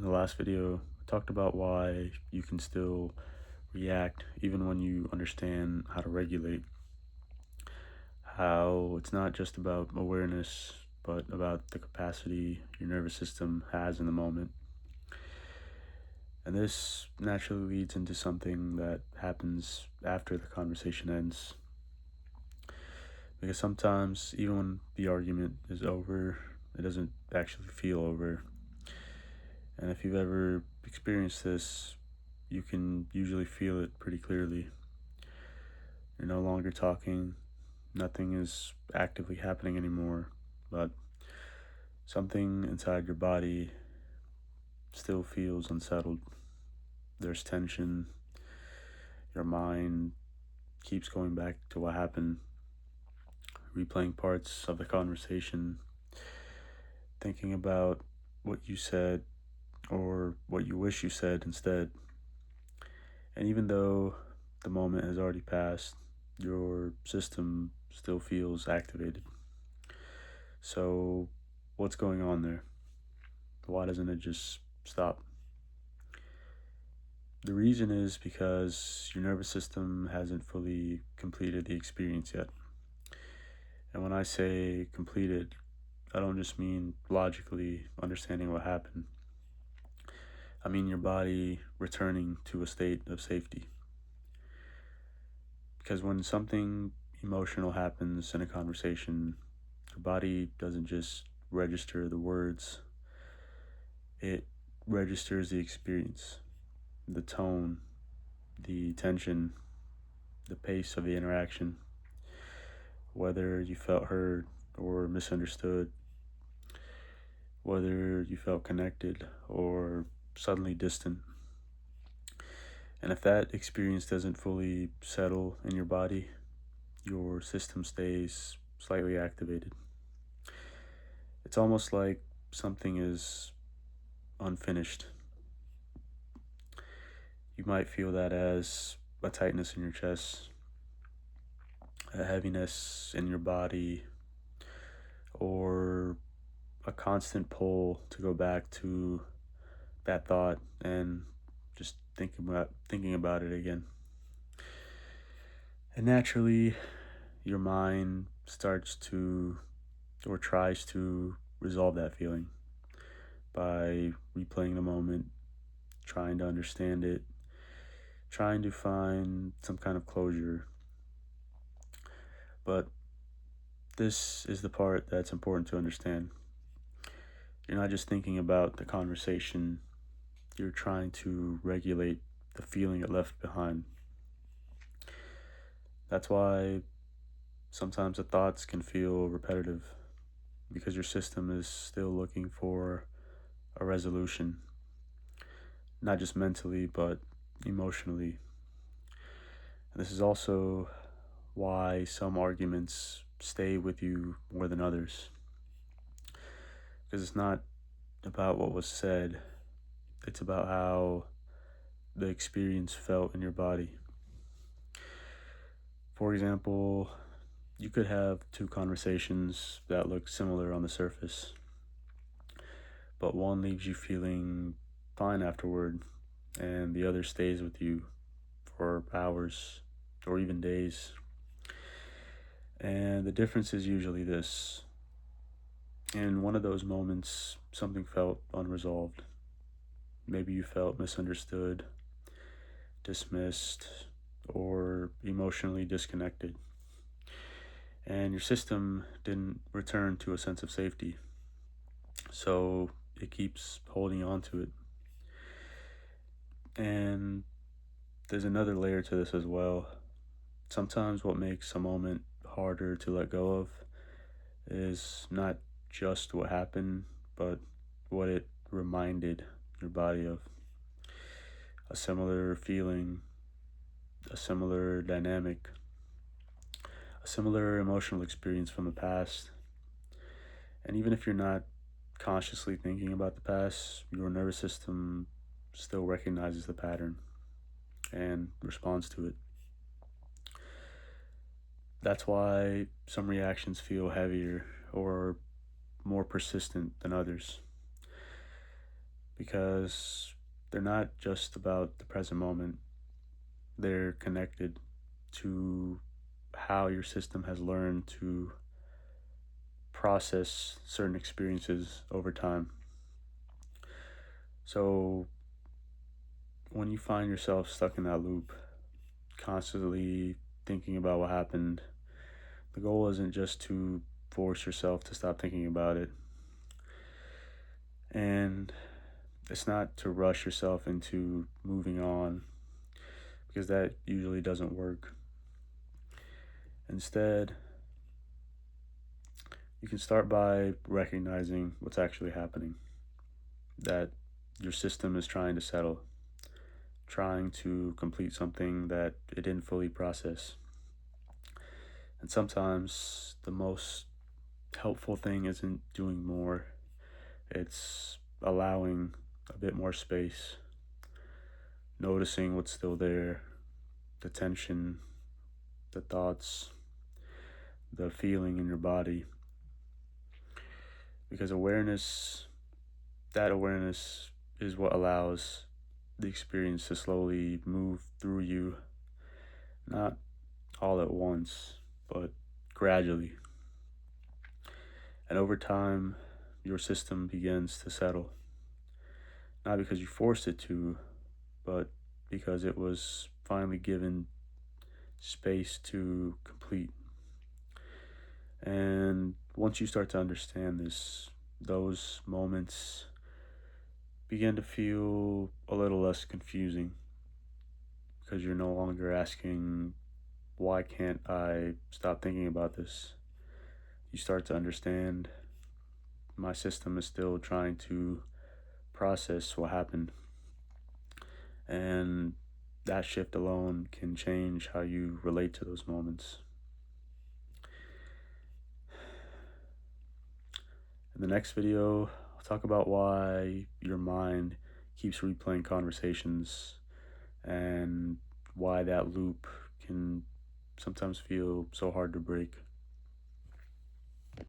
the last video, I talked about why you can still react even when you understand how to regulate. How it's not just about awareness, but about the capacity your nervous system has in the moment. And this naturally leads into something that happens after the conversation ends. Because sometimes, even when the argument is over, it doesn't actually feel over. And if you've ever experienced this, you can usually feel it pretty clearly. You're no longer talking, nothing is actively happening anymore, but something inside your body still feels unsettled. There's tension, your mind keeps going back to what happened, replaying parts of the conversation, thinking about what you said or what you wish you said instead. And even though the moment has already passed, your system still feels activated. So, what's going on there? Why doesn't it just stop? The reason is because your nervous system hasn't fully completed the experience yet. And when I say completed, I don't just mean logically understanding what happened. I mean your body returning to a state of safety. Because when something emotional happens in a conversation, your body doesn't just register the words, it registers the experience, the tone, the tension, the pace of the interaction, whether you felt heard or misunderstood, whether you felt connected or suddenly distant. And if that experience doesn't fully settle in your body, your system stays slightly activated. It's almost like something is unfinished. You might feel that as a tightness in your chest, a heaviness in your body, or a constant pull to go back to that thought and just thinking about it again. And naturally, your mind starts to or tries to resolve that feeling by replaying the moment, trying to understand it, trying to find some kind of closure. But this is the part that's important to understand. You're not just thinking about the conversation, you're trying to regulate the feeling it left behind. That's why sometimes the thoughts can feel repetitive because your system is still looking for a resolution, not just mentally, but emotionally. And this is also why some arguments stay with you more than others. Because it's not about what was said, it's about how the experience felt in your body. For example, you could have two conversations that look similar on the surface, but one leaves you feeling fine afterward, and the other stays with you for hours or even days. And the difference is usually this. In one of those moments, something felt unresolved. Maybe you felt misunderstood, dismissed, or emotionally disconnected. And your system didn't return to a sense of safety. So it keeps holding on to it. And there's another layer to this as well. Sometimes what makes a moment harder to let go of is not just what happened, but what it reminded your body of. A similar feeling, a similar dynamic, a similar emotional experience from the past. And even if you're not consciously thinking about the past, your nervous system still recognizes the pattern and responds to it. That's why some reactions feel heavier or more persistent than others. because they're not just about the present moment, they're connected to how your system has learned to process certain experiences over time. So when you find yourself stuck in that loop, constantly thinking about what happened, the goal isn't just to force yourself to stop thinking about it. And it's not to rush yourself into moving on, because that usually doesn't work. Instead, you can start by recognizing what's actually happening, that your system is trying to settle, trying to complete something that it didn't fully process. And sometimes the most helpful thing isn't doing more, it's allowing a bit more space, noticing what's still there, the tension, the thoughts, the feeling in your body. Because that awareness is what allows the experience to slowly move through you, not all at once, but gradually. And over time, your system begins to settle, not because you forced it to, but because it was finally given space to complete. And once you start to understand this, those moments begin to feel a little less confusing, because you're no longer asking, why can't I stop thinking about this? You start to understand, my system is still trying to process what happened. And that shift alone can change how you relate to those moments. In the next video, I'll talk about why your mind keeps replaying conversations and why that loop can sometimes feel so hard to break.